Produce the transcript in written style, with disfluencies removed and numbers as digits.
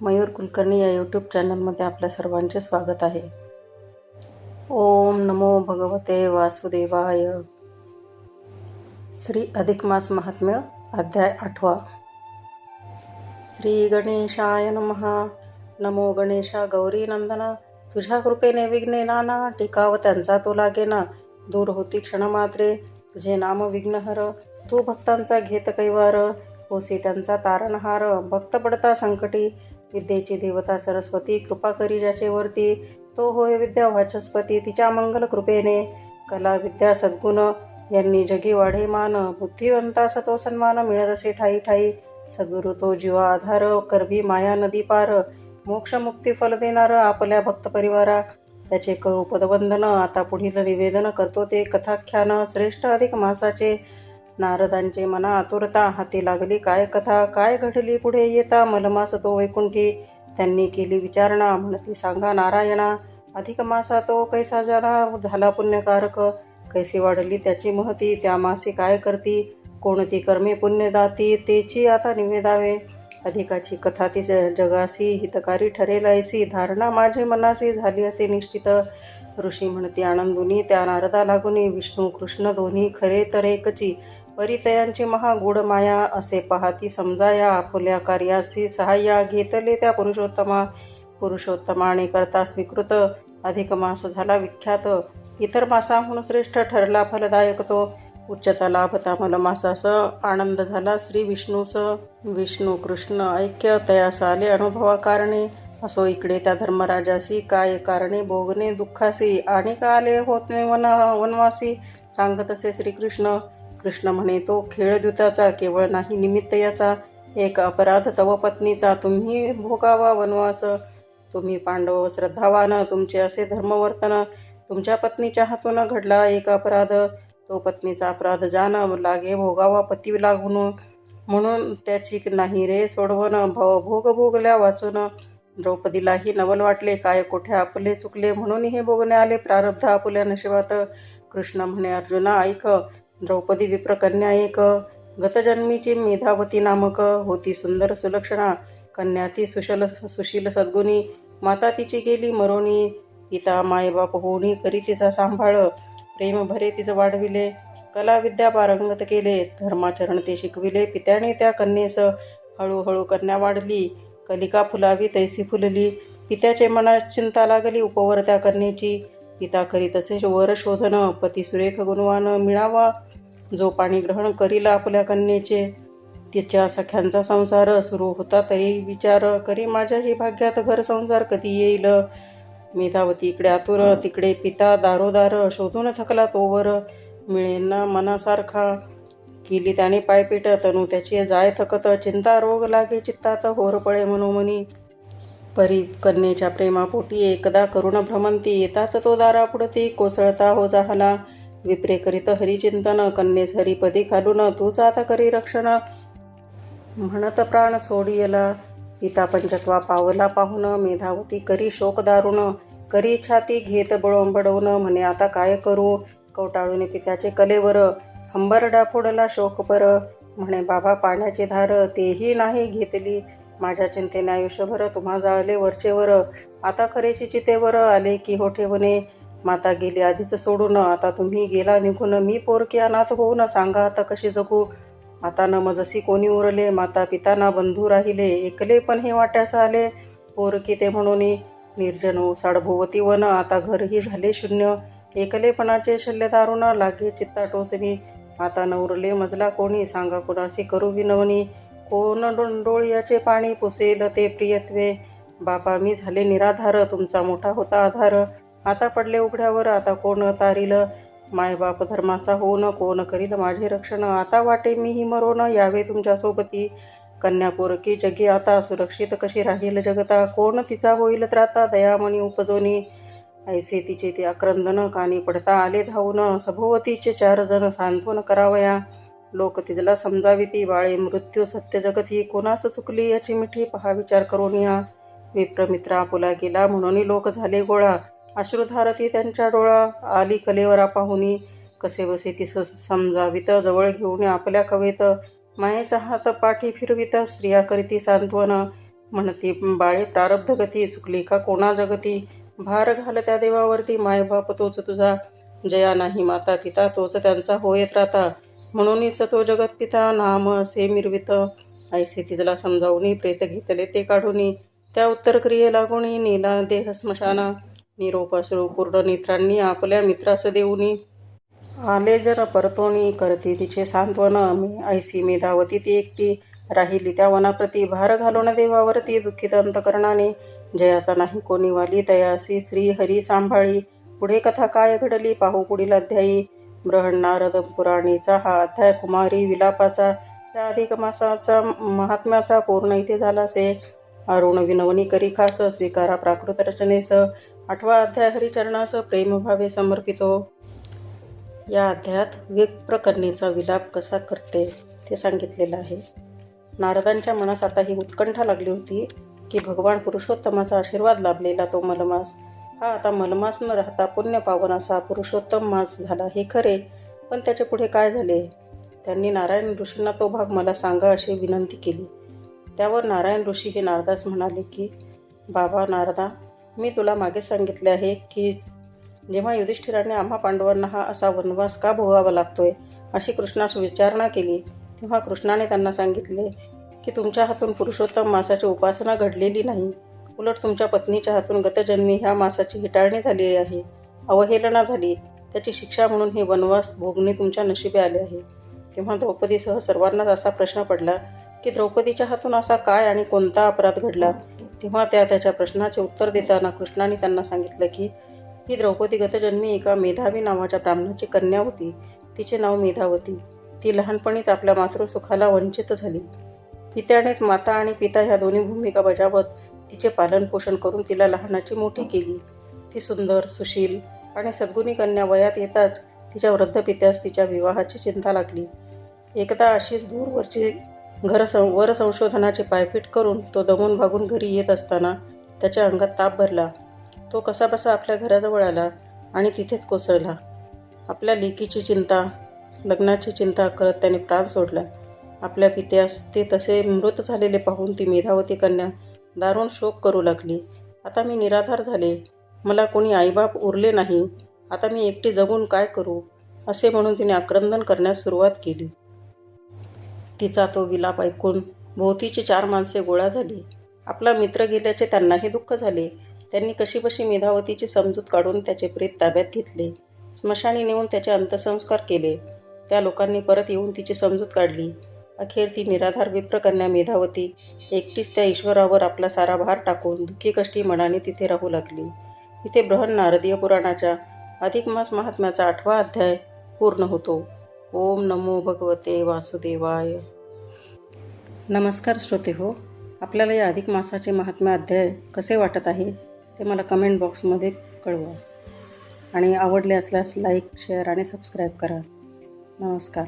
मयूर कुलकर्णी या यूट्यूब चॅनलमध्ये आपल्या सर्वांचे स्वागत आहे. ओम नमो भगवते वासुदेवाय. श्री अधिक मास महात्म्य अध्याय 8. श्री गणेशाय नमः. नमो गणेशा गौरी नंदना. तुझ्या कृपेने विघ्ने नाना, टिकाव त्यांचा तो लागेना. दूर होती क्षणमात्रे तुझे नाम विघ्नहर. तू भक्तांचा घेत कैवार, होसी त्यांचा तारणहार. भक्त पडता संकटी, विद्येची देवता सरस्वती. कृपा करी ज्याचे वरती, तो होय विद्या वाचस्पती. तिच्या मंगल कृपेने कला विद्या सद्गुण, यांनी जगी वाढे मान. बुद्धिवंतास तो सन्मान, मिळत असे ठाई ठाई. सद्गुरु तो जीवा आधार, करवी माया नदी पार. मोक्ष मुक्ती फल देणार आपल्या भक्त परिवारा. त्याचे करू पदवंदन, आता पुढील निवेदन करतो ते कथाख्यान. श्रेष्ठ अधिक मासाचे नारदांचे मना आतुरता. हाती लागली काय कथा, काय घडली पुढे येता. मलमास तो वैकुंठी, त्यांनी केली विचारणा. म्हणती सांगा नारायणा, अधिक मासा तो कैसा जाणा. झाला पुण्यकारक, कैसी वाढली त्याची महती. त्या मासी काय करती, कोणती कर्मे पुण्यदाती. तेची आता निवेदावे. अधिकाची कथा ती जगासी, हितकारी ठरेल ऐसी. धारणा माझे मनासी, झाली असे निश्चित. ऋषी म्हणती आनंदुनी, त्या नारदा लागुनी. विष्णू कृष्ण दोन्ही खरे तर एकची, परितयांची महागूढ माया. असे पाहती समजाया, आपल्या कार्यासी सहाय्या. घेतले त्या पुरुषोत्तमाने करता स्वीकृत. अधिक मास झाला विख्यात, इतर मासाहून श्रेष्ठ ठरला फलदायक तो. उच्चता लाभता मलमासास, आनंद झाला श्री विष्णूस. विष्णू कृष्ण ऐक्य तयास आले अनुभवा कारणे. असो इकडे त्या धर्मराजासी, काय कारणे भोगणे दुःखासी. आणि का आले होते वनवासी, सांगत असे श्रीकृष्ण. कृष्ण म्हणे तो खेळ द्यूताचा, केवळ नाही निमित्त याचा. एक अपराध तव पत्नीचा, तुम्ही भोगावा वनवास. तुम्ही पांडव श्रद्धावान, तुमचे असे धर्मवर्तन. तुमच्या पत्नीच्या हातून घडला एक अपराध, तो पत्नीचा अपराध जाण. लागे भोगावा पती लागून, म्हणून त्याची नाही रे सोडवण. भोग भोगल्या वाचून, द्रौपदीलाही नवल वाटले. काय कोठे आपले चुकले, म्हणून हे भोगणे आले प्रारब्ध आपुल्या नशिबात. कृष्ण म्हणे अर्जुना ऐक, द्रौपदी विप्रकन्या एक. गतजन्मीची मेधावती नामक, होती सुंदर सुलक्षणा. कन्या ती सुशील सद्गुणी, माता तिची गेली मरोणी. पिता मायबाप होऊनी करी तिचा सांभाळ, प्रेम भरे तिचं वाढविले. कला विद्या पारंगत केले, धर्माचरण ते शिकविले. पित्याने त्या कन्येस हळूहळू कन्या वाढली, कलिका फुलावी तैसी फुलली. पित्याचे मनात चिंता लागली उपवर त्या कन्येची. पिता करीत असे वर शोधन, पती सुरेख गुणवान मिळावा, जो पाणी ग्रहण करील आपल्या कन्येचे. तिच्या सख्यांचा संसार सुरू होता तरी विचार, करी माझ्याही भाग्यात घर संसार कधी येईल. मेधावती इकडे आतुर, तिकडे पिता दारोदार. शोधून थकला तोवर, मिळेना मनासारखा. केली त्याने पायपीट, तनु त्याची जाय थकत. चिंता रोग लागे चित्तात, होर पळे मनोमनी. परी कन्येच्या प्रेमापोटी एकदा करुण भ्रमंती. येताच तो दारापुढती, कोसळता हो जाहला. विप्रे करीत हरिचिंतन, कन्येस हरिपदी घालून. तूच आता करी रक्षण, म्हणत प्राण सोडियला. पिता पंचत्वा पावला पाहून, मेधावती करी शोक दारुण. करी छाती घेत बडवून, म्हणे आता काय करू. कवटाळून पित्याचे कलेवर, हंबरडा फोडला शोकपर. म्हणे बाबा पाण्याची धार, तेही नाही घेतली. माझ्या चिंतेने आयुष्यभर तुम्हा जाळले वरचेवर. आता खरेची चितेवर आले की हो ठेवणे. माता गेली आधीच सोडून, आता तुम्ही गेला निघून. मी पोरकी अनाथ होऊन, सांगा आता कशी जगू. आता न मजसी कोणी उरले, माता पिता ना बंधू राहिले. एकले पण हे वाट्यास आले, पोरकी ते म्हणून. निर्जन ओसाड भोवती वन, आता घरही झाले शून्य. एकलेपणाचे शल्य दारुण, लागे चित्ता टोचणी. आता न उरले मजला कोणी, सांगा कुणासी करू विनवणी. कोण डोळ्याचे पाणी पुसेल ते प्रियत्वे. बापा मी झाले निराधार, तुमचा मोठा होता आधार. आता पडले उघड्यावर, आता कोण तारील. मायबाप धर्माचा होऊन, कोण करील माझे रक्षण. आता वाटे मीही मरोन, यावे तुमच्या सोबती. कन्या पोरकी जगी आता, सुरक्षित कशी राहील जगता. कोण तिचा होईल त्राता, दयामणी उपजोनी. ऐसे तिचे ते आक्रंदन, कानी पडता आले धावून. सभोवतीचे 4 जण सांत्वन करावया. लोक तिजला समजाविती, बाळे मृत्यू सत्य जगती. कोणास चुकली याची मिठी, पहा विचार करून या. विप्रमित्रा आपुला गेला, म्हणून लोक झाले गोळा. अश्रुधारती त्यांच्या डोळा, आली कलेवरा पाहुनी. कसे बसे ती समजावित, जवळ घेऊन आपल्या कवेत. मायेचा हात पाठी फिरवित, स्त्रिया करीती सांत्वन. म्हणती बाळे प्रारब्ध गती चुकली का कोणा जगती, भार घाल त्या देवावरती, मायबाप तोच तुझा, जया नाही माता पिता तोच त्यांचा होय त्राता, म्हणूनच तो जगत पिता नाम असे मिरवित, ऐसे तिजला समजावूनी प्रेत घेतले ते काढूनी, त्या उत्तर क्रिये लागुनी नेला देह स्मशाना, निरोपासरू पूर्ण नेत्रांनी आपल्या मित्रास देऊनी, आले जर परतोणी करती तिचे सांत्वन, मी ऐसी मेधावती ती एकटी, राहिली त्या वनाप्रती, भार घालून देवावरती दुःखित अंतकरणाने, जयाचा नाही कोणी वाली तयासी श्री हरी सांभाळी, पुढे कथा काय घडली पाहू पुढील अध्यायी. बृहण नारद पुराणीचा हा अध्याय कुमारी विलापाचा त्या अधिक मासाचा महात्म्याचा पूर्ण इथे झालासे. अरुण विनवणी करी खास स्वीकारा प्राकृत रचनेस, 8वा अध्याय हरिचरणास प्रेमभावे समर्पितो. या अध्यायात विप्रकन्येचा विलाप कसा करते ते सांगितलेलं आहे. नारदांच्या मनास आता ही उत्कंठा लागली होती की भगवान पुरुषोत्तमाचा आशीर्वाद लाभलेला तो मलमास हा आता मलमास न राहता पुण्य पावन असा पुरुषोत्तम मास झाला हे खरे, पण त्याच्या पुढे काय झाले. त्यांनी नारायण ऋषींना तो भाग मला सांगा अशी विनंती केली. त्यावर नारायण ऋषी हे नारदास म्हणाले की बाबा नारदा, मी तुला मागे सांगितले आहे की जेव्हा युधिष्ठिराने आम्हा पांडवांना हा असा वनवास का भोगावा लागतोय अशी कृष्णास विचारणा केली, तेव्हा कृष्णाने त्यांना सांगितले की तुमच्या हातून पुरुषोत्तम मासाची उपासना घडलेली नाही, उलट तुमच्या पत्नीच्या हातून गतजन्मी ह्या मासाची हिटाळणी झाली आहे, अवहेलना झाली, त्याची शिक्षा म्हणून हे वनवास भोगणे तुमच्या नशिबी आले आहे. तेव्हा द्रौपदीसह सर्वांनाच असा प्रश्न पडला की द्रौपदीच्या हातून असा काय आणि कोणता अपराध घडला. तेव्हा त्याच्या प्रश्नाचे उत्तर देताना कृष्णाने त्यांना सांगितलं की ही द्रौपदी गतजन्मी एका मेधावी नावाच्या ब्राह्मणाची कन्या होती. तिचे नाव मेधावती. ती लहानपणीच आपल्या मातृसुखाला वंचित झाली. पित्यानेच माता आणि पिता ह्या दोन्ही भूमिका बजावत तिचे पालनपोषण करून तिला लहानाची मोठी केली. ती सुंदर, सुशील आणि सद्गुणी कन्या वयात येताच तिच्या वृद्ध पित्यास तिच्या विवाहाची चिंता लागली. एकदा अशीच दूरवरची वर संशोधनाचे पायपीट करून तो दमून भागून घरी येत असताना त्याच्या अंगात ताप भरला. तो कसाबसा आपल्या घराजवळ आला आणि तिथेच कोसळला. आपल्या लेकीची चिंता, लग्नाची चिंता करत त्याने प्राण सोडला. आपल्या पित्यास ते तसे मृत झालेले पाहून ती मेधावती कन्या दारुण शोक करू लागली. आता मी निराधार झाले, मला कोणी आईबाप उरले नाही, आता मी एकटी जगून काय करू असे म्हणून तिने आक्रंदन करण्यास सुरुवात केली. तिचा तो विलाप ऐकून भोवतीची 4 माणसे गोळा झाली. आपला मित्र गेल्याचे त्यांनाही दुःख झाले. त्यांनी कशीबशी मेधावतीची समजूत काढून त्याचे प्रेत ताब्यात घेतले. स्मशानी नेऊन त्याचे अंत्यसंस्कार केले. त्या लोकांनी परत येऊन तिची समजूत काढली. अखेर ती निराधार विप्रकन्या मेधावती एकटीच त्या ईश्वरावर आपला सारा भार टाकून दुःखी कष्टी मनाने तिथे राहू लागली. इथे बृहण नारदीय पुराणाच्या अधिक मास महात्म्याचा 8वा अध्याय पूर्ण होतो. ओम नमो भगवते वासुदेवाय. नमस्कार श्रोते हो, आपल्याला या अधिक मासाचे महात्म्य अध्याय कसे वाटत आहे ते मला कमेंट बॉक्समध्ये कळवा आणि आवडले असल्यास लाईक, शेअर आणि सबस्क्राईब करा. नमस्कार.